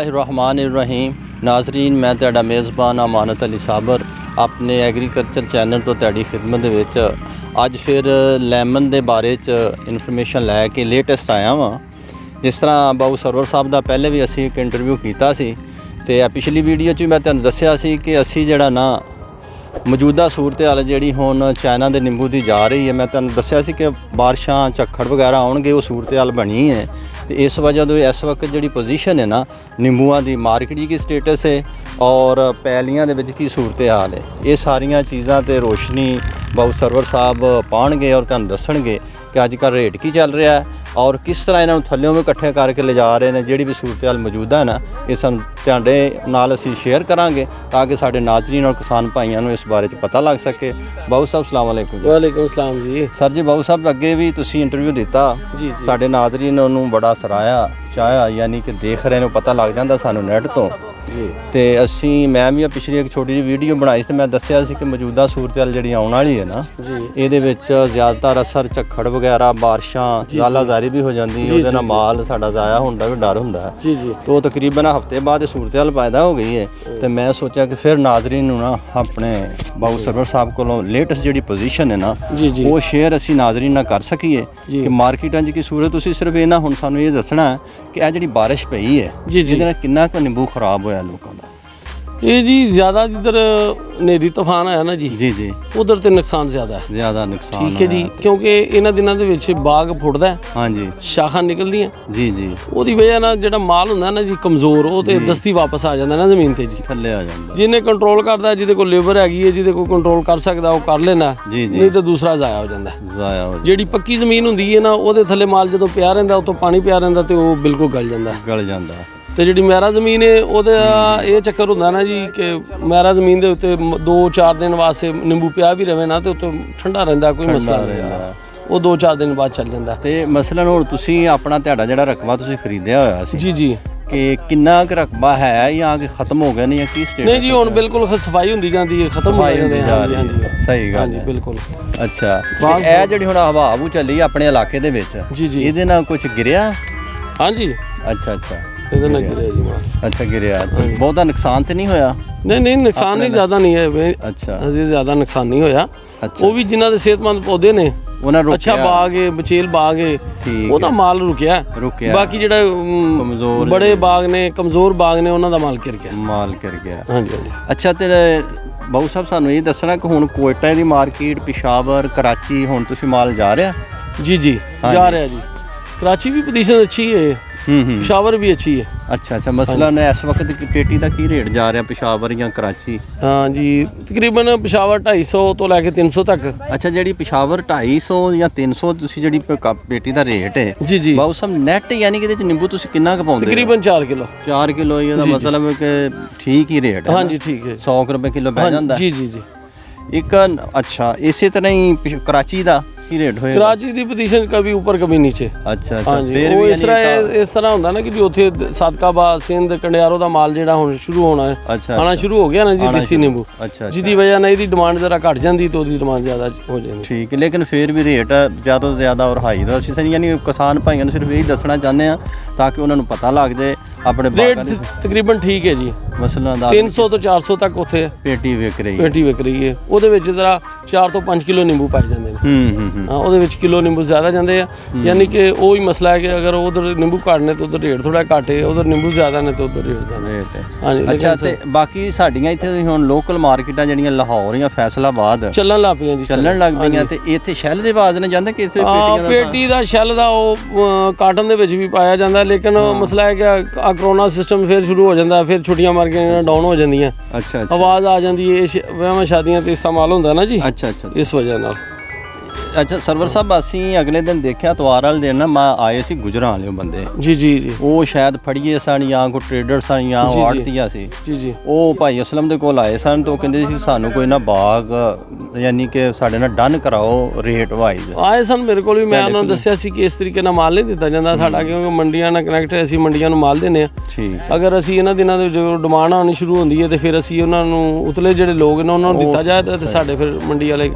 रहमान नाजरीन मैं तुहाडा मेज़बान अमानत अली साबर अपने एग्रीकल्चर चैनल तो तुहाडी खिदमत दे विच अज फिर लैमन दे बारे च इन्फॉर्मेशन लैके लेटेस्ट आया वां। जिस तरह बाबू सरवर साहब दा पहले भी असी एक इंटरव्यू कीता सी ते पिछली वीडियो च मैं तुहानूं दस्सिया सी कि असी जिहड़ा ना मौजूदा सूरत हाल जिहड़ी हुण चाइना दे निंबू दी जा रही है, मैं तुहानूं दस्सिया सी कि बारिशां झक्खड़ वगैरह आउणगे वो सूरत हाल बनी है। तो इस वजह तो इस वक्त जी पोजीशन है ना निंबूआं की मार्केट की स्टेटस है और पैलियां दे विच की सूरत हाल है, ये सारिया चीज़ां ते रोशनी बाबू सरवर साहब पाउणगे और तुहानूं दस्सणगे कि अजकल रेट की चल रहा है और किस तरह इन्होंने थल्लों में इकट्ठे करके ले जा रहे हैं। जिहड़ी भी सूरत हाल मौजूदा है ना ये सानूं तुहाडे नाल असीं शेयर करांगे ताकि साडे नाज़रीन और किसान भाइयों को इस बारे च पता लग सके। बाबू साहब सलाम अलैकुम। वालेकुम सलाम जी। सर जी बाबू साहब अगे भी तुसीं इंटरव्यू दिता जी, साडे नाज़रीन उन्होंने बड़ा सराया चाया, यानी कि देख रहे हैं पता लग जाता सानूं नैट तो ते असी मैं भी पिछली एक छोटी जी वीडियो बनाई तो मैं दस्सिया सी कि मौजूदा सूरत हाल जिहड़ी आउण वाली है ना ये ज़्यादातर असर झक्खड़ वगैरह बारिशां गालाजारी भी हो जाती है, उसदे नाल माल साडा ज़ाया होण दा भी डर हुंदा है। तो तकरीबन हफ्ते बाद सूरत हाल पैदा हो गई है तो मैं सोचा कि फिर नाज़रीन नूं ना अपने बाबू सरवर साहब कोलों लेटेस्ट जिहड़ी पोजीशन है ना वो शेयर असी नाज़रीन नाल कर सकीए कि मार्केटां च की सूरत। तुसीं सिर्फ ये ना हुण सानूं ये दसना है कि यह जी बारिश पई है जिहदे नाल किन्ना क निंबू खराब होया लोगों का। ये जी ज़्यादा जिधर नेरी तूफान आया ना जी उधर तो नुकसान ज़्यादा नुकसान ठीक है जी, क्योंकि इन्हां दिनां दे विच बाग फुटदा है। हाँ जी शाखां निकलदियां जी ओदी वजह नाल जिहड़ा माल हुंदा ना जी कमज़ोर वो तो दस्ती वापस आ जांदा ना ज़मीन ते जी थल्ले आ जांदा। जिन्हें कंट्रोल करदा जिहदे कोल लेबर हैगी है जिहदे कोल कंट्रोल कर सकदा वो कर लेना नहीं तो दूसरा ज़ाया हो जांदा। जिहड़ी पक्की ज़मीन हुंदी है ना उहदे थल्ले माल जदों पिया रहिंदा उतों पानी पिया रहिंदा ते वो बिल्कुल गल जांदा। तो जी मैरा ज़मीन है वो ये चक्कर होंदा ना जी कि मैरा ज़मीन के उत्ते 2-4 दिन वास्ते निंबू पिया भी रहे ना तो उत्ते ठंडा रहिंदा, कोई मसला नहीं, वो 2-4 दिन बाद चल जाता। तो मसलन हुण तुसीं अपना तुहाडा जिहड़ा रकबा तुसीं खरीदिया होया सी जी कि किन्ना क रकबा है या कि खत्म हो गया नहीं की स्टेट? नहीं जी हुण बिल्कुल सफाई हुंदी जांदी है, खत्म हो जांदे हैं। सही गल है बिल्कुल। अच्छा ये जिहड़ी हुण हवा हवू चली अपने इलाके दे विच इहदे नाल कुछ गिरिया? हाँ जी अच्छा अच्छा गिरिया बहुता नुकसान तो नहीं होया? नहीं नुकसान नहीं ज़्यादा नहीं है। अच्छा ज़्यादा नुकसान नहीं होया। वो भी जिन्हां दे सेहतमंद पौधे ने अच्छा बाग है बचेल बाग है ਉਹਦਾ माल रुकिया बाकी ਜਿਹੜਾ कमजोर बड़े बाग ने कमजोर बाग ने ਉਹਨਾਂ ਦਾ माल गिर गया। हाँ जी अच्छा ਤੇ ਬਾਬੂ ਸਾਹਿਬ ਸਾਨੂੰ ਇਹ ਦੱਸਣਾ ਕਿ ਹੁਣ ਕੋਇਟਾ ਦੀ ਮਾਰਕੀਟ ਪਿਸ਼ਾਵਰ कराची ਹੁਣ ਤੁਸੀਂ ਮਾਲ ਜਾ ਰਿਹਾ? जी जा रहा जी। कराची भी पोजीशन अच्छी है, पिशावर भी अच्छी है। अच्छा मसला इस वक्त पेटी का की रेट जा रहा पिशावर या कराची? हाँ जी तकरीबन पिशावर 250 तो लैके 300 तक। अच्छा जी पिशावर 250 या 300 जी पेटी का रेट है जी बाबू साहब नैट यानी कि निंबू किन्ना क पाउंदे? तकरीबन 4 किलो ये मतलब कि ठीक ही रेट है। हाँ जी ठीक है 100 रुपए किलो पै जांदा जी एक। अच्छा इसी तरह ही कराची का की रेट होएगा? कराची दी पोजीशन कभी ऊपर कभी नीचे। अच्छा हाँ जी वो इस तरह होंदा ना कि जी उत्थे सादकाबाद सिंध कंडियारों दा माल जिहड़ा हुण शुरू होना है आना शुरू हो गया ना जी देसी नींबू जिहदी वजह नाल इहदी डिमांड जरा घट जांदी तो ओहदी डिमांड ज़्यादा हो जांदी। ठीक है लेकिन फिर भी रेट ज़्यादा तो ज़्यादा और हाई दा असीं यानी किसान भाइयों नूं सिर्फ यही दसना चाहते हैं ताकि उन्होंने पता लग जाए अपने रेट तकरीबन ठीक है जी। मसला 300 तो 400 तक उत्थे पेटी विक रही है ਉਹਦੇ ਵਿੱਚ जरा 4 ਤੋਂ 5 किलो नींबू पाए जाते हैं। हाँ ਉਹਦੇ ਵਿੱਚ किलो नींबू ज़्यादा जाते हैं यानी कि वो ही मसला है कि अगर उधर नींबू घट ने तो उधर रेट थोड़ा घट है, उधर नींबू ज़्यादा ने तो उधर रेट ज़्यादा। हाँ जी अच्छा ते बाकी साडियां इत्थे हुण लोकल मार्केटां ਜਿਹੜੀਆਂ लाहौर या फैसलाबाद ਚੱਲਣ ਲੱਗ ਪਈਆਂ ਜੀ ਚੱਲਣ ਲੱਗ ਪਈਆਂ ਤੇ ਇੱਥੇ ਸ਼ੈਲ ਦੇ ਬਾਜ਼ ਨੇ ਜਾਂਦੇ ਕਿ ਇੱਥੇ ਪੇਟੀ ਦਾ ਸ਼ੈਲ ਦਾ ਉਹ ਕਾਟਨ ਦੇ ਵਿੱਚ ਵੀ ਪਾਇਆ ਜਾਂਦਾ ਲੇਕਿਨ ਮਸਲਾ ਹੈ ਕਿ ਆ ਕਰੋਨਾ ਸਿਸਟਮ ਫਿਰ ਸ਼ੁਰੂ ਹੋ ਜਾਂਦਾ ਫਿਰ ਛੁੱਟੀਆਂ ਮਾਰ ਕੇ ਡਾਊਨ ਹੋ ਜਾਂਦੀਆਂ। अच्छा ਆਵਾਜ਼ ਆ ਜਾਂਦੀ ਹੈ ਵਿਆਹਾਂ ਸ਼ਾਦੀਆਂ ਤੇ ਇਸਤੇਮਾਲ ਹੁੰਦਾ ਨਾ ਜੀ। अच्छा इस वजह नाल। अच्छा सरवर साहब असी अगले दिन देखा इतवार वाले दिन ना मैं आए सी गुजरां वाले बंदे जी वो शायद फड़िए सन या कोई ट्रेडर सन या आड़तिया सी जी वो भाई असलम दे कोल आए सन तो कहंदे सी सानू कोई ना बाग यानी कि साडे नाल डन कराओ रेट वाइज आए सन मेरे कोल भी मैं उन्होंने दस्सिया सी कि इस तरीके नाल माल नहीं दिता जांदा साडा क्योंकि मंडियां नाल कनैक्ट है, असीं मंडियां नूं माल दिंदे आ। ठीक अगर असीं इन्हां दिनां दे जो डिमांड आनी शुरू होंदी है तो फिर असीं उन्हां नूं उतले जिहड़े लोग ने उन्हां नूं दिता जाए तो साडे फिर मंडी वाले।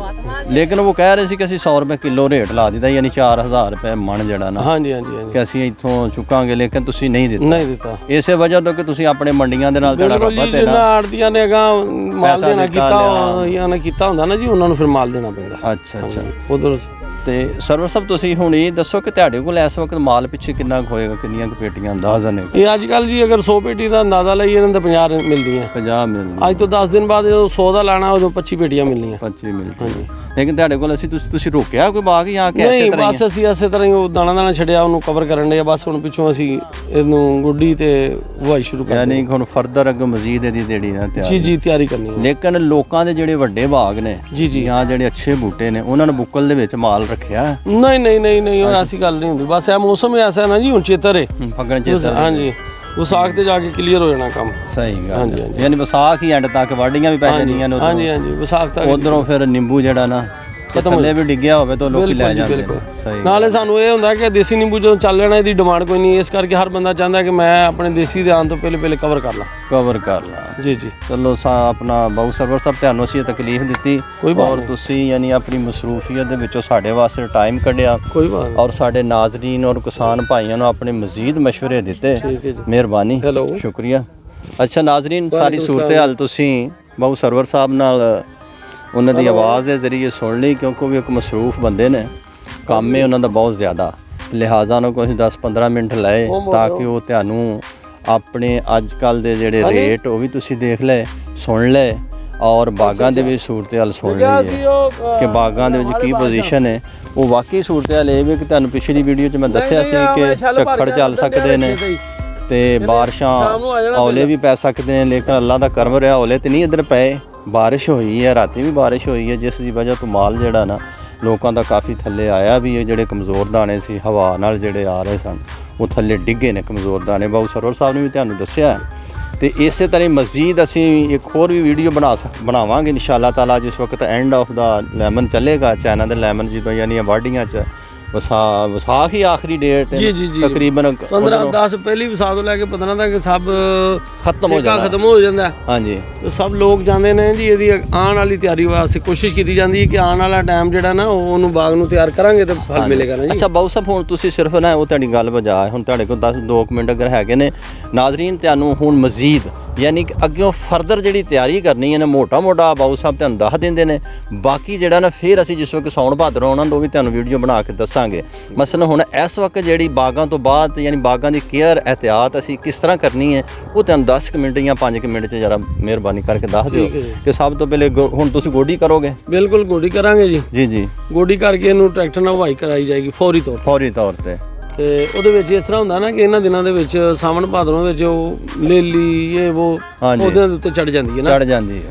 लेकिन वो कह रहे सी कि असीं 100 ਰੁਪਏ ਕਿਲੋ ਰੇਟ ਲਾ ਦਿੱਤਾ, ਯਾਨੀ 4000 ਰੁਪਏ ਮਣ ਜਿਹੜਾ ਨਾ ਹਾਂਜੀ ਹਾਂਜੀ ਹਾਂਜੀ ਕਿ ਅਸੀਂ ਇੱਥੋਂ ਚੁੱਕਾਂਗੇ, ਲੇਕਿਨ ਤੁਸੀਂ ਨਹੀਂ ਨਹੀਂ ਦਿੱਤਾ ਇਸੇ ਵਜ੍ਹਾ ਤੋਂ ਕਿ ਤੁਸੀਂ ਆਪਣੇ ਮੰਡੀਆਂ ਦੇ ਨਾਲ ਜਿਹੜਾ ਬਿਲਕੁਲ ਜੀ, ਜਿੰਨਾ ਆੜਤੀਆਂ ਨੇ ਅਗਾ ਮਾਲ ਦੇਣਾ ਕੀਤਾ ਜਾਂ ਨਾ ਕੀਤਾ ਹੁੰਦਾ ਨਾ ਜੀ, ਉਹਨਾਂ ਨੂੰ ਫਿਰ ਮਾਲ ਦੇਣਾ ਪੈਂਦਾ। ਅੱਛਾ ਅੱਛਾ। ਉਧਰ ਤੇ ਸਰਵਰ ਸਾਹਿਬ ਤੁਸੀਂ ਹੁਣ ਇਹ ਦੱਸੋ ਕਿ ਤੁਹਾਡੇ ਕੋਲ ਇਸ ਵਕਤ ਮਾਲ ਪਿੱਛੇ ਕਿੰਨਾ ਕੁ ਹੋਏਗਾ, ਕਿੰਨੀਆਂ ਕੁ ਪੇਟੀਆਂ ਅੰਦਾਜ਼ਾ ਨੇ? ਇਹ ਅੱਜ ਕੱਲ੍ਹ ਜੀ ਅਗਰ 100 ਪੇਟੀ ਦਾ ਅੰਦਾਜ਼ਾ ਲਈਏ ਇਹਨਾਂ ਦਾ 50 ਮਿਲਦੀਆਂ। 50 ਮਿਲਦੀਆਂ। ਅੱਜ ਤੋਂ 10 ਦਿਨ ਬਾਅਦ ਜਦੋਂ 100 ਦਾ ਲਾਣਾ ਉਦੋਂ 25 ਪੇਟੀਆਂ ਮਿਲਣੀਆਂ। 25 ਮਿਲਦੀਆਂ। ਹਾਂਜੀ। ਲੇਕਿਨ ਤੁਹਾਡੇ ਕੋਲ ਅਸੀਂ ਤੁਸੀਂ ਰੋਕਿਆ ਕੋਈ ਬਾਗ ਜਾਂ ਕਿ ਐਸੇ ਤਰ੍ਹਾਂ ਹੀ? ਬਸ ਅਸੀਂ ਐਸੇ ਤਰ੍ਹਾਂ ਹੀ ਉਹ ਦਾਣਾ ਛੱਡਿਆ, ਉਹਨੂੰ ਕਵਰ ਕਰਨ ਦੇ। ਬਸ ਹੁਣ ਪਿੱਛੋਂ ਅਸੀਂ ਇਹਨੂੰ ਗੁੱਡੀ ਤੇ ਵਾਈ ਸ਼ੁਰੂ ਕਰ ਯਾਨੀ ਹੁਣ ਫਰਦਰ ਅੱਗੇ ਮਜ਼ੀਦ ਇਹਦੀ ਜਿਹੜੀ ਨਾ ਤਿਆਰੀ ਜੀ ਤਿਆਰੀ ਕਰਨੀ ਹੈ। ਲੇਕਿਨ ਲੋਕਾਂ ਦੇ ਜਿਹੜੇ ਵੱਡੇ ਬਾਗ ਨੇ ਜੀ ਜਾਂ ਜਿਹੜੇ ਅੱਛੇ ਬੂਟੇ ਨੇ ਉਹਨਾਂ ਨੇ ਬੁੱਕਲ ਦੇ ਵਿੱਚ ਮਾਲ ਰੱਖਿਆ? ਨਹੀਂ ਉਹ ਐਸੀ ਗੱਲ ਨਹੀਂ ਹੁੰਦੀ। ਬਸ ਇਹ ਮੌਸਮ ਐਸਾ ਹੈ ਨਾ ਜੀ, ਹੁਣ ਚੇਤਰ ਹੈ ਫੱਗਣ ਚੇਤਰ। ਹਾਂਜੀ, ਵਿਸਾਖ ਤੇ ਜਾ ਕੇ ਕਲੀਅਰ ਹੋ ਜਾਣਾ ਕੰਮ। ਸਹੀ ਗੱਲ ਹੈ। ਯਾਨੀ ਵਿਸਾਖ ਹੀ ਐਂਡ ਤੱਕ ਵਾਢੀਆਂ ਵੀ ਪੈ ਜਾਂਦੀਆਂ ਨੇ। ਹਾਂਜੀ ਵਿਸਾਖ ਤੱਕ। ਉਧਰੋਂ ਫਿਰ ਨਿੰਬੂ ਜਿਹੜਾ ਨਾ ਥੱਲੇ ਵੀ ਡਿੱਗਿਆ ਹੋਵੇ ਤਾਂ ਲੋਕੀ ਲੈ ਜਾਂਦੇ ਨੇ। ਸਹੀ। ਨਾਲੇ ਸਾਨੂੰ ਇਹ ਹੁੰਦਾ ਕਿ ਦੇਸੀ ਨਿੰਬੂ ਜਦੋਂ ਚੱਲ ਜਾਣਾ ਇਹਦੀ ਡਿਮਾਂਡ ਕੋਈ ਨਹੀਂ, ਇਸ ਕਰਕੇ ਹਰ ਬੰਦਾ ਚਾਹੁੰਦਾ ਕਿ ਮੈਂ ਆਪਣੇ ਦੇਸੀ ਦੇ ਆਉਣ ਤੋਂ ਪਹਿਲੇ ਕਵਰ ਕਰ ਲਾਂ। ਜੀ ਚਲੋ ਆਪਣਾ ਬਹੁਤ ਸਰਵਰ ਸਾਹਿਬ ਤੁਹਾਨੂੰ ਅਸੀਂ ਤਕਲੀਫ ਦਿੱਤੀ ਔਰ ਤੁਸੀਂ ਯਾਨੀ ਆਪਣੀ ਮਸਰੂਫੀਅਤ ਦੇ ਵਿੱਚੋਂ ਸਾਡੇ ਵਾਸਤੇ ਟਾਈਮ ਕੱਢਿਆ ਔਰ ਸਾਡੇ ਨਾਜ਼ਰੀਨ ਔਰ ਕਿਸਾਨ ਭਾਈਆਂ ਨੂੰ ਆਪਣੇ ਮਜ਼ੀਦ ਮਸ਼ਵਰੇ ਦਿੱਤੇ। ਮਿਹਰਬਾਨੀ, ਸ਼ੁਕਰੀਆ। ਅੱਛਾ ਨਾਜ਼ਰੀਨ, ਸਾਰੀ ਸੂਰਤ ਹਾਲ ਤੁਸੀਂ ਬਹੁਤ ਸਰਵਰ ਸਾਹਿਬ ਨਾਲ ਉਹਨਾਂ ਦੀ ਆਵਾਜ਼ ਦੇ ਜ਼ਰੀਏ ਸੁਣ ਲਈ, ਕਿਉਂਕਿ ਉਹ ਵੀ ਇੱਕ ਮਸਰੂਫ ਬੰਦੇ ਨੇ, ਕੰਮ ਹੈ ਉਹਨਾਂ ਦਾ ਬਹੁਤ ਜ਼ਿਆਦਾ, ਲਿਹਾਜ਼ਾ ਉਹਨਾਂ ਕੋਲ 10-15 ਮਿੰਟ ਲਏ ਤਾਂ ਕਿ ਉਹ ਤੁਹਾਨੂੰ ਆਪਣੇ ਅੱਜ ਕੱਲ੍ਹ ਦੇ ਜਿਹੜੇ ਰੇਟ ਉਹ ਵੀ ਤੁਸੀਂ ਦੇਖ ਲਏ, ਸੁਣ ਲਏ ਔਰ ਬਾਗਾਂ ਦੇ ਵਿੱਚ ਸੂਰਤ ਹਾਲ ਸੁਣ ਲਈਏ ਕਿ ਬਾਗਾਂ ਦੇ ਵਿੱਚ ਕੀ ਪੋਜੀਸ਼ਨ ਹੈ। ਉਹ ਵਾਕਈ ਸੂਰਤ ਹਾਲ ਇਹ ਵੀ ਕਿ ਤੁਹਾਨੂੰ ਪਿਛਲੀ ਵੀਡੀਓ 'ਚ ਮੈਂ ਦੱਸਿਆ ਸੀ ਕਿ ਝੱਖੜ ਚੱਲ ਸਕਦੇ ਨੇ ਤੇ ਬਾਰਿਸ਼ਾਂ ਔਲੇ ਵੀ ਪੈ ਸਕਦੇ ਨੇ, ਲੇਕਿਨ ਅੱਲਾ ਦਾ ਕਰਮ ਰਿਹਾ ਔਲੇ ਤੇ ਨਹੀਂ ਇੱਧਰ ਪਏ। ਬਾਰਿਸ਼ ਹੋਈ ਹੈ, ਰਾਤੀ ਵੀ ਬਾਰਿਸ਼ ਹੋਈ ਹੈ, ਜਿਸ ਦੀ ਵਜ੍ਹਾ ਤੋਂ ਮਾਲ ਜਿਹੜਾ ਨਾ ਲੋਕਾਂ ਦਾ ਕਾਫੀ ਥੱਲੇ ਆਇਆ ਵੀ ਹੈ। ਜਿਹੜੇ ਕਮਜ਼ੋਰ ਦਾਣੇ ਸੀ ਹਵਾ ਨਾਲ ਜਿਹੜੇ ਆ ਰਹੇ ਸਨ ਉਹ ਥੱਲੇ ਡਿੱਗੇ ਨੇ ਕਮਜ਼ੋਰ ਦਾਣੇ। ਬਾਬੂ ਸਰਵਰ ਸਾਹਿਬ ਨੇ ਵੀ ਤੁਹਾਨੂੰ ਦੱਸਿਆ। ਤੇ ਇਸੇ ਤਰ੍ਹਾਂ ਮਜ਼ੀਦ ਅਸੀਂ ਇੱਕ ਹੋਰ ਵੀ ਵੀਡੀਓ ਬਣਾਵਾਂਗੇ ਇਨਸ਼ਾਅੱਲਾ ਤਾਲਾ, ਜਿਸ ਵਕਤ ਐਂਡ ਆਫ ਦਾ ਲੈਮਨ ਚੱਲੇਗਾ ਚੈਨਲ ਦੇ ਲੈਮਨ ਜਦੋਂ ਯਾਨੀ ਵਾਢੀਆਂ 'ਚ ਵਿਸਾਖ ਹੀ ਆਖਰੀ ਡੇਟ ਤਕਰੀਬਨ 15-10 ਪਹਿਲੀ ਵਿਸਾਖ ਤੋਂ ਲੈ ਕੇ 15 ਤੱਕ ਸਭ ਖਤਮ ਹੋ ਜਾਂਦਾ। ਹਾਂਜੀ, ਸਭ ਲੋਕ ਜਾਂਦੇ ਨੇ ਜੀ। ਇਹਦੀ ਆਉਣ ਵਾਲੀ ਤਿਆਰੀ ਵਾਸਤੇ ਕੋਸ਼ਿਸ਼ ਕੀਤੀ ਜਾਂਦੀ ਹੈ ਕਿ ਆਉਣ ਵਾਲਾ ਟਾਈਮ ਜਿਹੜਾ ਨਾ ਉਹਨੂੰ ਬਾਗ ਨੂੰ ਤਿਆਰ ਕਰਾਂਗੇ ਤੇ ਫਲ ਮਿਲੇਗਾ ਨਾ ਜੀ। ਅੱਛਾ ਬਾਊ ਸਾਹਿਬ, ਹੁਣ ਤੁਸੀਂ ਸਿਰਫ ਨਾ ਉਹ ਤੁਹਾਡੀ ਗੱਲ ਵਜਾ ਹੁਣ ਤੁਹਾਡੇ ਕੋਲ 10-2 ਮਿੰਟ ਅਗਰ ਹੈਗੇ ਨੇ ਨਾਜ਼ਰੀਨ, ਤੁਹਾਨੂੰ ਹੁਣ ਮਜ਼ੀਦ ਯਾਨੀ ਕਿ ਅੱਗੇ ਫਰਦਰ ਜਿਹੜੀ ਤਿਆਰੀ ਕਰਨੀ ਹੈ ਨਾ ਮੋਟਾ ਬਾਊ ਸਾਹਿਬ ਤੁਹਾਨੂੰ ਦੱਸ ਦਿੰਦੇ ਨੇ। ਬਾਕੀ ਜਿਹੜਾ ਨਾ ਫਿਰ ਅਸੀਂ ਜਿਸ ਵਕਤ ਸਾਉਣ ਭਾਦਰ ਆਉਣਾ ਉਹ ਵੀ ਤੁਹਾਨੂੰ ਵੀਡੀਓ ਬਣਾ ਕੇ ਦੱਸਾਂਗੇ। ਮਸਲਨ ਹੁਣ ਇਸ ਵਕਤ ਜਿਹੜੀ ਬਾਗਾਂ ਤੋਂ ਬਾਅਦ ਯਾਨੀ ਬਾਗਾਂ ਦੀ ਕੇਅਰ ਇਹਤਿਆਤ ਅਸੀਂ ਕਿਸ ਤਰ੍ਹਾਂ ਕਰਨੀ ਹੈ ਉਹ ਤੁਹਾਨੂੰ 10 ਮਿੰਟ ਜਾਂ 5 ਮਿੰਟ 'ਚ ਜਰਾ ਮਿਹਰਬਾਨੀ ਕਰਕੇ ਦੱਸ ਦਿਓ ਕਿ ਸਭ ਤੋਂ ਪਹਿਲੇ ਹੁਣ ਤੁਸੀਂ ਗੋਡੀ ਕਰੋਗੇ? ਬਿਲਕੁਲ ਗੋਡੀ ਕਰਾਂਗੇ ਜੀ। ਜੀ ਗੋਡੀ ਕਰਕੇ ਇਹਨੂੰ ਟਰੈਕਟਰ ਨਾਲ ਵਾਈ ਕਰਾਈ ਜਾਏਗੀ ਫੌਰੀ ਤੌਰ ਤੇ। ਤੇ ਉਹਦੇ ਵਿੱਚ ਇਸ ਤਰ੍ਹਾਂ ਹੁੰਦਾ ਨਾ ਕਿ ਇਹਨਾਂ ਦਿਨਾਂ ਦੇ ਵਿੱਚ ਸਾਵਣ ਭਾਦਰੋਂ ਵਿੱਚ ਉਹ ਲੇਲੀ ਇਹ ਉਹ ਉਹਦੇ ਉੱਤੇ ਚੜ ਜਾਂਦੀ ਹੈ ਨਾ।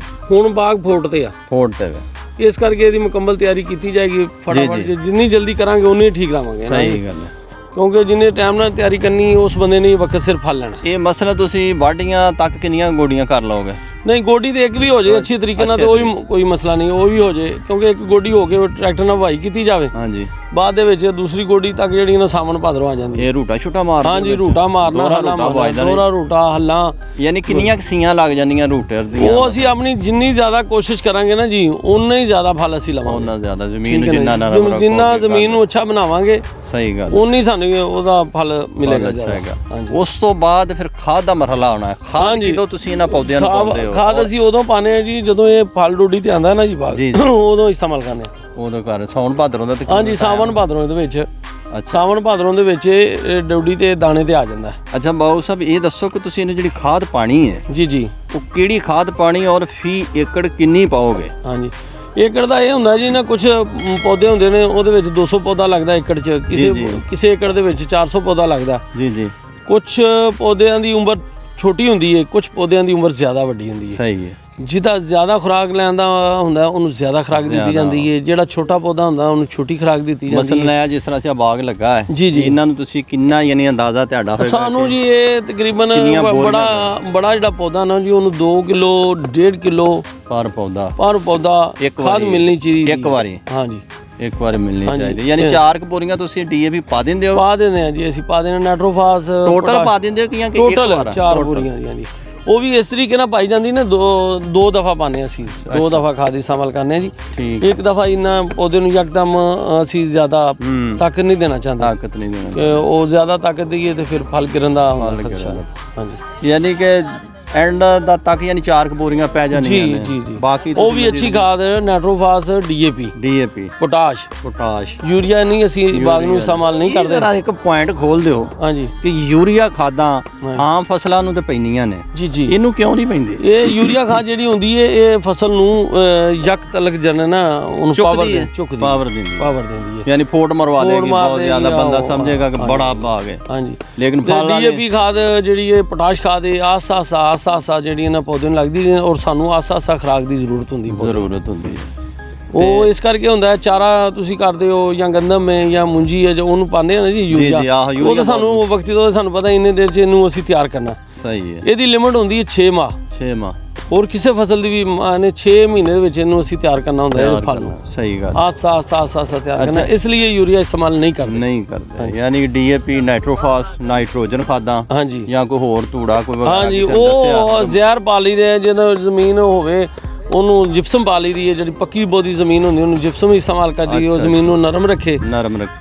ਹੁਣ ਬਾਗ ਫੋਟ ਤੇ ਇਸ ਕਰਕੇ ਇਹਦੀ ਮੁਕੰਮਲ ਤਿਆਰੀ ਕੀਤੀ ਜਾਏਗੀ। ਫਟਾਫਟ ਜਿੰਨੀ ਜਲਦੀ ਕਰਾਂਗੇ ਉਨੀ ਠੀਕ ਰਹਾਂਗੇ। ਸਹੀ ਗੱਲ ਹੈ, ਕਿਉਂਕਿ ਜਿੰਨੇ ਟਾਈਮ ਨਾਲ ਤਿਆਰੀ ਕਰਨੀ ਉਸ ਬੰਦੇ ਨੇ ਵਕਤ ਸਿਰ ਫਲ ਲੈਣਾ। ਇਹ ਮਸਲਾ ਤੁਸੀਂ ਵਾਢੀਆਂ ਤੱਕ ਕਿੰਨੀਆਂ ਗੋਡੀਆਂ ਕਰ ਲਓਗੇ? ਨਹੀਂ, ਗੋਡੀ ਤੇ ਇੱਕ ਵੀ ਹੋ ਜਾਏ ਅੱਛੀ ਤਰੀਕੇ ਨਾਲ ਤੇ ਉਹ ਵੀ ਕੋਈ ਮਸਲਾ ਨਹੀਂ, ਉਹ ਵੀ ਹੋ ਜਾਏ। ਕਿਉਂਕਿ ਇੱਕ ਗੋਡੀ ਹੋ ਕੇ ਟਰੈਕਟਰ ਨਾਲ ਵਾਈ ਕੀਤੀ ਜਾਵੇ, ਹਾਂਜੀ, ਬਾਅਦ ਦੇ ਵਿੱਚ ਦੂਸਰੀ ਗੋਡੀ ਤੱਕ ਜਿਹੜੀ ਨਾ ਸਾਵਣ ਭਾਦਰੋਂ ਆ ਜਾਂਦੀ ਹੈ। ਇਹ ਰੂਟਾ ਛੁੱਟਾ ਮਾਰਨਾ? ਹਾਂਜੀ, ਰੂਟਾ ਮਾਰਨਾ, ਦੋਹਰਾ ਰੂਟਾ ਹੱਲਾਂ। ਯਾਨੀ ਕਿੰਨੀਆਂ ਸੀਆਂ ਲੱਗ ਜਾਂਦੀਆਂ ਰੂਟਰ ਦੀਆਂ? ਉਹ ਅਸੀਂ ਆਪਣੀ ਜਿੰਨੀ ਜ਼ਿਆਦਾ ਕੋਸ਼ਿਸ਼ ਕਰਾਂਗੇ ਨਾ ਜੀ ਉਨਾ ਹੀ ਜ਼ਿਆਦਾ ਫਲ ਅਸੀਂ ਲਵਾਂਗੇ। ਉਹਨਾਂ ਜ਼ਿਆਦਾ ਜ਼ਮੀਨ ਜਿੰਨਾ ਜ਼ਮੀਨ ਨੂੰ ਅੱਛਾ ਬਣਾਵਾਂਗੇ, ਸਹੀ ਗੱਲ, ਉਨੀ ਸਾਨੂੰ ਉਹਦਾ ਫਲ ਮਿਲੇਗਾ। ਉਸ ਤੋਂ ਬਾਅਦ ਫਿਰ ਖਾਦ ਦਾ ਮਰਹਲਾ ਆਉਣਾ ਹੈ। ਖਾਦ ਜਦੋਂ ਤੁਸੀਂ ਇਹਨਾਂ ਪੌਦਿਆਂ ਨੂੰ ਪਾਉਂਦੇ ਹੋ? ਖਾਦ ਅਸੀਂ ਉਦੋਂ ਪਾਉਂਦੇ ਹਾਂ ਜੀ ਜਦੋਂ ਇਹ ਫਲ ਡੋਡੀ ਤੇ ਆਉਂਦਾ ਨਾ ਜੀ ਬਾਗ, ਉਦੋਂ ਇਸਤੇਮਾਲ ਕਰਨੇ ਆ। ਉਦੋਂ ਕਰ ਸਾਉਣ ਭਾਦਰੋਂ ਦਾ? ਹਾਂਜੀ, ਸਾਵਣ ਭਾਦਰੋਂ ਦੇ ਵਿੱਚ। ਸਾਵਣ ਭਾਦਰੋਂ ਦੇ ਵਿੱਚ ਡੋਡੀ ਤੇ ਦਾਣੇ ਤੇ ਆ ਜਾਂਦਾ। ਅੱਛਾ ਬਾਊ ਸਾਹਿਬ, ਇਹ ਦੱਸੋ ਕਿ ਤੁਸੀਂ ਇਹਨੂੰ ਜਿਹੜੀ ਖਾਦ ਪਾਣੀ ਹੈ ਜੀ ਉਹ ਕਿਹੜੀ ਖਾਦ ਪਾਣੀ ਔਰ ਫੀ ਏਕੜ ਕਿੰਨੀ ਪਾਓਗੇ? ਹਾਂਜੀ, ਏਕੜ ਦਾ ਇਹ ਹੁੰਦਾ ਜੀ ਨਾ, ਕੁਝ ਪੌਦੇ ਹੁੰਦੇ ਨੇ ਉਹਦੇ ਵਿੱਚ 200 ਪੌਦਾ ਲੱਗਦਾ ਏਕੜ 'ਚ, ਕਿਸੇ ਏਕੜ ਦੇ ਵਿੱਚ 400 ਪੌਦਾ ਲੱਗਦਾ। ਜੀ ਕੁਝ ਪੌਦਿਆਂ ਦੀ ਉਮਰ ਛੋਟੀ ਹੁੰਦੀ ਹੈ, ਕੁਝ ਪੌਦਿਆਂ ਦੀ ਉਮਰ ਜ਼ਿਆਦਾ ਵੱਡੀ ਹੁੰਦੀ ਹੈ। ਸਹੀ ਹੈ। ਜਿਹਦਾ ਜ਼ਿਆਦਾ ਖੁਰਾਕ ਲੈਣ ਦਾ ਹੁੰਦਾ ਉਹਨੂੰ ਜ਼ਿਆਦਾ ਖੁਰਾਕ ਦਿੱਤੀ ਜਾਂਦੀ ਹੈ, ਜਿਹੜਾ ਛੋਟਾ ਪੌਦਾ ਹੁੰਦਾ ਉਹਨੂੰ ਛੋਟੀ ਖੁਰਾਕ ਦਿੱਤੀ ਜਾਂਦੀ ਹੈ। ਮਸਲਨ ਜਿਸ ਤਰ੍ਹਾਂ ਅਸੀਂ ਬਾਗ ਲੱਗਾ ਹੈ ਜੀ, ਇਹਨਾਂ ਨੂੰ ਤੁਸੀਂ ਕਿੰਨਾ ਯਾਨੀ ਅੰਦਾਜ਼ਾ ਤੁਹਾਡਾ ਹੋਏਗਾ? ਸਾਨੂੰ ਜੀ ਇਹ ਤਕਰੀਬਨ ਬੜਾ ਜਿਹੜਾ ਪੌਦਾ ਨਾ ਜੀ ਉਹਨੂੰ 2 ਕਿਲੋ 1.5 ਕਿਲੋ ਪਰ ਪੌਦਾ ਖਾਦ ਮਿਲਣੀ ਚਾਹੀਦੀ ਇੱਕ ਵਾਰੀ। ਹਾਂਜੀ, ਇੱਕ ਵਾਰ ਮਿਲਣੀ ਚਾਹੀਦੀ। ਯਾਨੀ 4 ਬੋਰੀਆਂ ਤੁਸੀਂ ਡੀਏਪੀ ਪਾ ਦਿੰਦੇ ਹੋ? ਪਾ ਦਿੰਦੇ ਆ ਜੀ, ਅਸੀਂ ਪਾ ਦਿੰਦੇ ਨਾਈਟ੍ਰੋਫਾਸ ਟੋਟਲ ਪਾ ਦਿੰਦੇ ਹੋ ਕਿ ਟੋਟਲ 4 ਬੋਰੀਆਂ? ਜੀ ਉਹ ਵੀ ਇਸ ਤਰੀਕੇ ਨਾਲ ਪਾਈ ਜਾਂਦੀ ਨੇ, ਦੋ ਦਫਾ ਪਾਉਂਦੇ ਅਸੀਂ, 2 ਦਫਾ ਖਾਦ ਇਸਤੇਮਾਲ ਕਰਨੇ ਜੀ। ਇੱਕ ਦਫਾ ਇੰਨਾ ਪੌਦੇ ਨੂੰ ਯਕਦਮ ਅਸੀਂ ਜ਼ਿਆਦਾ ਤਾਕਤ ਨਹੀਂ ਦੇਣਾ ਚਾਹੁੰਦੇ, ਉਹ ਜ਼ਿਆਦਾ ਤਾਕਤ ਦਈਏ ਤੇ ਫਿਰ ਫਲ ਗਿਰਨ ਦਾ ਖਤਰਾ। ਹਾਂਜੀ, ਯਾਨੀ ਕਿ ਐਂਡ ਦਾ ਤੱਕ ਯਾਨੀ 4 ਬੋਰੀਆਂ ਪੈ ਜਾਂਦੀਆਂ ਨੇ। ਜੀ ਬਾਕੀ ਉਹ ਵੀ ਅੱਛੀ ਖਾਦ ਨਾਈਟ੍ਰੋਫਾਸ, ਡੀਏਪੀ, ਪੋਟਾਸ਼, ਯੂਰੀਆ ਨਹੀਂ ਅਸੀਂ ਬਾਗ ਨੂੰ ਇਸਤੇਮਾਲ ਨਹੀਂ ਕਰਦੇ। ਜਰਾ ਇੱਕ ਪੁਆਇੰਟ ਖੋਲ ਦਿਓ ਹਾਂਜੀ ਕਿ ਯੂਰੀਆ ਖਾਦਾਂ ਆਮ ਫਸਲਾਂ ਨੂੰ ਤੇ ਪੈਂਦੀਆਂ ਨੇ, ਜੀ ਇਹਨੂੰ ਕਿਉਂ ਨਹੀਂ ਪੈਂਦੀ? ਇਹ ਯੂਰੀਆ ਖਾਦ ਜਿਹੜੀ ਹੁੰਦੀ ਹੈ ਇਹ ਫਸਲ ਨੂੰ ਯਕ ਤਲਕ ਜਨ ਨਾ ਉਹਨੂੰ ਪਾਵਰ ਦਿੰਦੀ ਹੈ, ਯਾਨੀ ਫੋਟ ਮਰਵਾ ਦੇਗੀ, ਬਹੁਤ ਜ਼ਿਆਦਾ ਬੰਦਾ ਸਮਝੇਗਾ ਕਿ ਬੜਾ ਬਾਗ ਹੈ। ਹਾਂਜੀ, ਲੇਕਿਨ ਡੀਏਪੀ ਖਾਦ ਜਿਹੜੀ ਹੈ, ਪੋਟਾਸ਼ ਖਾਦ ਹੈ, ਆਸਾ ਜਿਹੜੀ ਇਹਨਾਂ ਪੌਦੇ ਨੂੰ ਲੱਗਦੀ ਹੈ ਔਰ ਸਾਨੂੰ ਆਸਾ ਖੁਰਾਕ ਦੀ ਜ਼ਰੂਰਤ ਹੁੰਦੀ ਹੈ। ਉਹ ਇਸ ਕਰਕੇ ਹੁੰਦਾ ਹੈ, ਚਾਰਾ ਤੁਸੀਂ ਕਰਦੇ ਹੋ ਜਾਂ ਗੰਦਮ ਹੈ ਜਾਂ ਮੁੰਜੀ ਹੈ, ਜੋ ਉਹਨੂੰ ਪਾਉਂਦੇ ਆ ਨਾ ਜੀ ਯੂਰੀਆ, ਉਹ ਤਾਂ ਸਾਨੂੰ ਵਕਤੀ ਤੋਂ ਸਾਨੂੰ ਪਤਾ ਇੰਨੇ ਦੇਰ 'ਚ ਇਹਨੂੰ ਅਸੀਂ ਤਿਆਰ ਕਰਨਾ। ਸਹੀ ਹੈ। ਇਹਦੀ ਲਿਮਿਟ ਹੁੰਦੀ ਹੈ 6 ਮਾਹ। ਹੋਰ ਕਿਸੇ ਫਸਲ ਦੀ ਵੀ ਨੇ 6 ਮਹੀਨੇ ਦੇ ਵਿੱਚ ਇਹਨੂੰ ਅਸੀਂ ਤਿਆਰ ਕਰਨਾ ਹੁੰਦਾ ਹੈ ਫਲ ਨੂੰ। ਸਹੀ ਗੱਲ। ਆਸਾ ਤਿਆਰ ਕਰਨਾ, ਇਸ ਲਈ ਯੂਰੀਆ ਇਸਤੇਮਾਲ ਨਹੀਂ ਕਰਦੇ। ਯਾਨੀ ਡੀਏਪੀ, ਨਾਈਟ੍ਰੋਫਾਸ, ਨਾਈਟ੍ਰੋਜਨ ਖਾਦਾਂ, ਹਾਂਜੀ, ਜਾਂ ਕੋਈ ਹੋਰ ਧੂੜਾ ਕੋਈ, ਹਾਂਜੀ, ਉਹ ਜ਼ਹਿਰ ਪਾ ਲਈ ਦੇ, ਜਦੋਂ ਜ਼ਮੀਨ ਹੋਵੇ ਉਹਨੂੰ ਜਿਪਸਮ ਪਾ ਲਈ ਦੀ ਹੈ, ਜਿਹੜੀ ਪੱਕੀ ਬੋਦੀ ਜ਼ਮੀਨ ਹੁੰਦੀ ਉਹਨੂੰ ਜਿਪਸਮ ਇਸਤੇਮਾਲ ਕਰਦੀ, ਉਹ ਜ਼ਮੀਨ ਨੂੰ ਨਰਮ ਰੱਖੇ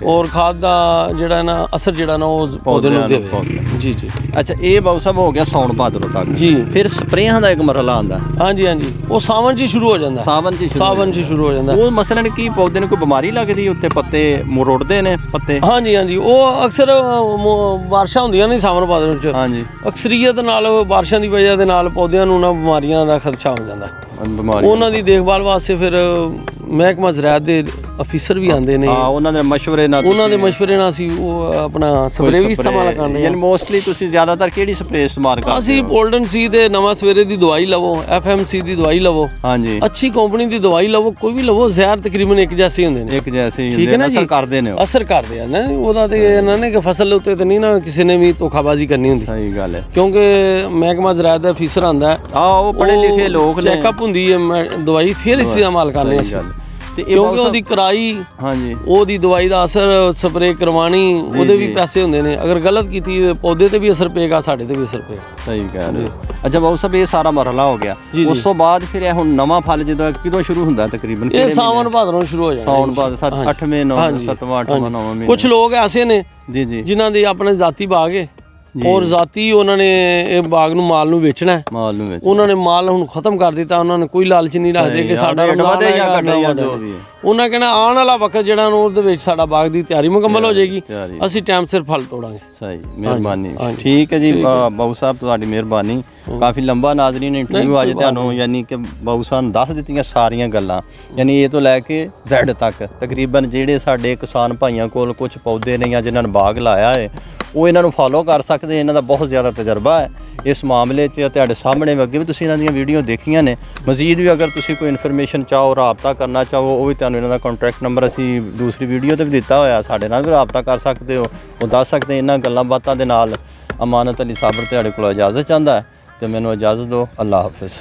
ਔਰ ਖਾਦ ਦਾ ਜਿਹੜਾ ਨਾ ਅਸਰ ਜਿਹੜਾ ਨਾ ਉਹ ਪੌਦੇ ਨੂੰ ਦੇਵੇ। ਜੀ। ਅੱਛਾ, ਇਹ ਬਾਬੂ ਸਾਹਿਬ ਹੋ ਗਿਆ ਸਾਉਣ ਭਾਦਰੋਂ ਤੱਕ ਜੀ। ਫਿਰ ਸਪਰੇਆਂ ਦਾ ਇੱਕ ਮਰਹਲਾ ਆਉਂਦਾ। ਹਾਂਜੀ, ਉਹ ਸਾਵਣ 'ਚ ਸ਼ੁਰੂ ਹੋ ਜਾਂਦਾ। ਸਾਵਣ 'ਚ ਸ਼ੁਰੂ ਹੋ ਜਾਂਦਾ। ਉਹ ਮਸਲਨ ਕੀ ਪੌਦੇ ਨੂੰ ਕੋਈ ਬਿਮਾਰੀ ਲੱਗਦੀ ਉੱਤੇ, ਪੱਤੇ ਮੁਰੜਦੇ ਨੇ ਪੱਤੇ? ਹਾਂਜੀ, ਉਹ ਅਕਸਰ ਬਾਰਿਸ਼ਾਂ ਹੁੰਦੀਆਂ ਨੇ ਸਾਵਣ ਭਾਦਰੋਂ 'ਚ। ਹਾਂਜੀ, ਅਕਸਰੀਅਤ ਨਾਲ ਬਾਰਿਸ਼ਾਂ ਦੀ ਵਜ੍ਹਾ ਦੇ ਨਾਲ ਪੌਦਿਆਂ ਨੂੰ ਨਾ ਬਿਮਾਰੀਆਂ ਦਾ ਖਦਸ਼ਾ ਹੋ ਜਾਂਦਾ। ਉਹਨਾਂ ਦੀ ਦੇਖਭਾਲ ਵਾਸਤੇ ਫਿਰ ਮਹਿਕਮਾ ਜ਼ਰਾਅਤ ਦੇ ਅਫੀਸਰ ਵੀ ਆਉਂਦੇ ਨੇ, ਉਹਨਾਂ ਦੇ ਮਸ਼ਵਰੇ ਨਾਲ ਅਸੀਂ ਉਹ ਆਪਣਾ ਸਪਰੇ ਵੀ ਇਸਤੇਮਾਲ ਕਰਦੇ ਹਾਂ। ਯਾਨੀ ਮੋਸਟਲੀ ਤੁਸੀਂ ਜ਼ਿਆਦਾਤਰ ਕਿਹੜੀ ਸਪਰੇ ਇਸਤੇਮਾਲ ਕਰਦੇ ਹੋ? ਅਸੀਂ ਪੋਲਡਨ ਸੀ ਤੇ ਨਵਾਂ ਸਵੇਰੇ ਦੀ ਦਵਾਈ ਲਵੋ, FMC ਦੀ ਦਵਾਈ ਲਵੋ, ਹਾਂਜੀ, ਅੱਛੀ ਕੰਪਨੀ ਦੀ ਦਵਾਈ ਲਵੋ, ਕੋਈ ਵੀ ਲਵੋ, ਜ਼ਹਿਰ ਤਕਰੀਬਨ ਇੱਕ ਜੈਸੇ ਹੁੰਦੇ ਨੇ, ਠੀਕ ਹੈ ਨਾ ਜੀ, ਅਸਰ ਕਰਦੇ ਆ ਨਾ ਉਹਦਾ। ਤੇ ਇਹਨਾਂ ਨੇ ਕਿ ਫਸਲ ਉੱਤੇ ਤੇ ਨਹੀਂ ਨਾ ਕਿਸੇ ਨੇ ਵੀ ਧੋਖਾਬਾਜ਼ੀ ਕਰਨੀ ਹੁੰਦੀ। ਸਹੀ ਗੱਲ ਹੈ, ਕਿਉਂਕਿ ਮਹਿਕਮਾ ਜ਼ਰਾਅਤ ਦਾ ਅਫੀਸਰ ਆਉਂਦਾ, ਉਹ ਪੜ੍ਹੇ ਲਿਖੇ ਲੋਕ ਨੇ, ਚੈੱਕਅਪ ਹੁੰਦੀ ਹੈ ਦਵਾਈ, ਫਿਰ ਇਸਤੇਮਾਲ ਕਰਨੇ ਅਸੀਂ। ਤੇ ਕਿਉਂਕਿ ਉਹਦੀ ਕਰਾਈ, ਹਾਂਜੀ, ਉਹਦੀ ਦਵਾਈ ਦਾ ਅਸਰ, ਸਪਰੇ ਕਰਵਾਣੀ, ਉਹਦੇ ਵੀ ਪੈਸੇ ਹੁੰਦੇ ਨੇ। ਅਗਰ ਗਲਤ ਕੀਤੀ ਪੌਦੇ ਤੇ ਵੀ ਅਸਰ ਪਏਗਾ, ਸਾਡੇ ਤੇ ਵੀ ਅਸਰ ਪਏਗਾ। ਸਹੀ ਕਹਿ ਰਹੇ। ਅੱਛਾ ਬਾਬੂ ਸਾਹਿਬ, ਇਹ ਸਾਰਾ ਮਰਹਲਾ ਹੋ ਗਿਆ। ਉਸ ਤੋਂ ਬਾਅਦ ਫਿਰ ਇਹ ਹੁਣ ਨਵਾਂ ਫਲ ਜਦੋਂ ਕਿਦੋਂ ਸ਼ੁਰੂ ਹੁੰਦਾ ਤਕਰੀਬਨ? ਇਹ ਸਾਵਣ ਭਾਦਰੋਂ ਸ਼ੁਰੂ ਹੋ ਜਾਂਦਾ। ਸਾਵਣ ਭਾਦ 8ਵੇਂ 9ਵੇਂ 7ਵਾਂ 8ਵਾਂ 9ਵਾਂ। ਕੁਝ ਲੋਕ ਐਸੇ ਨੇ ਜੀ ਜਿਨ੍ਹਾਂ ਦੇ ਆਪਣੇ ਜ਼ਾਤੀ ਬਾਗ ਹੈ ਔਰ ਜ਼ਾਤੀ ਉਹਨਾਂ ਨੇ ਇਹ ਬਾਗ ਨੂੰ ਮਾਲ ਨੂੰ ਵੇਚਣਾ ਹੈ, ਉਹਨਾਂ ਨੇ ਮਾਲ ਹੁਣ ਖਤਮ ਕਰ ਦਿੱਤਾ। ਉਹਨਾਂ ਨੇ ਕੋਈ ਲਾਲਚ ਨਹੀਂ ਰੱਖਦੇ ਕਿ ਸਾਡਾ ਉਹਨਾਂ ਕਹਿਣਾ ਆਉਣ ਵਾਲਾ ਵਕਤ ਜਿਹੜਾ ਉਹਦੇ ਵਿੱਚ ਸਾਡਾ ਬਾਗ ਦੀ ਤਿਆਰੀ ਮੁਕੰਮਲ ਹੋ ਜਾਏਗੀ, ਅਸੀਂ ਟਾਈਮ ਸਿਰ ਫਲ ਤੋੜਾਂਗੇ। ਸਹੀ, ਮਿਹਰਬਾਨੀ। ਠੀਕ ਹੈ ਜੀ ਬਾਬੂ ਸਾਹਿਬ, ਤੁਹਾਡੀ ਮਿਹਰਬਾਨੀ। ਕਾਫੀ ਲੰਬਾ ਨਾਜ਼ਰੀਨ ਇੰਟਰਵਿਊ ਅੱਜ ਤੁਹਾਨੂੰ, ਯਾਨੀ ਕਿ ਬਾਬੂ ਸਾਹਿਬ ਨੇ ਦੱਸ ਦਿੱਤੀਆਂ ਸਾਰੀਆਂ ਗੱਲਾਂ, ਯਾਨੀ ਏ ਤੋਂ ਲੈ ਕੇ Z ਤੱਕ ਤਕਰੀਬਨ ਜਿਹੜੇ ਸਾਡੇ ਕਿਸਾਨ ਭਾਈਆਂ ਕੋਲ ਕੁਝ ਪੌਦੇ ਨੇ ਜਾਂ ਜਿਨ੍ਹਾਂ ਨੇ ਬਾਗ ਲਾਇਆ ਹੈ, ਉਹ ਇਹਨਾਂ ਨੂੰ ਫੋਲੋ ਕਰ ਸਕਦੇ। ਇਹਨਾਂ ਦਾ ਬਹੁਤ ਜ਼ਿਆਦਾ ਤਜਰਬਾ ਹੈ ਇਸ ਮਾਮਲੇ 'ਚ। ਤੁਹਾਡੇ ਸਾਹਮਣੇ ਅੱਗੇ ਵੀ ਤੁਸੀਂ ਇਹਨਾਂ ਦੀਆਂ ਵੀਡੀਓ ਦੇਖੀਆਂ ਨੇ। ਮਜ਼ੀਦ ਵੀ ਅਗਰ ਤੁਸੀਂ ਕੋਈ ਇਨਫੋਰਮੇਸ਼ਨ ਚਾਹੋ, ਰਾਬਤਾ ਕਰਨਾ ਚਾਹੋ, ਉਹ ਵੀ ਤੁਹਾਨੂੰ ਇਹਨਾਂ ਦਾ ਕੰਟੈਕਟ ਨੰਬਰ ਅਸੀਂ ਦੂਸਰੀ ਵੀਡੀਓ 'ਤੇ ਵੀ ਦਿੱਤਾ ਹੋਇਆ, ਸਾਡੇ ਨਾਲ ਵੀ ਰਾਬਤਾ ਕਰ ਸਕਦੇ ਹੋ। ਉਹ ਦੱਸ ਸਕਦੇ ਇਹਨਾਂ ਗੱਲਾਂ ਬਾਤਾਂ ਦੇ ਨਾਲ। ਅਮਾਨਤ ਅਲੀ ਸਾਬਰ ਤੁਹਾਡੇ ਕੋਲ ਇਜਾਜ਼ਤ ਚਾਹੁੰਦਾ ਹੈ, ਤੇ ਮੈਨੂੰ ਇਜਾਜ਼ਤ ਦਿਓ। ਅੱਲਾ ਹਾਫਿਜ਼।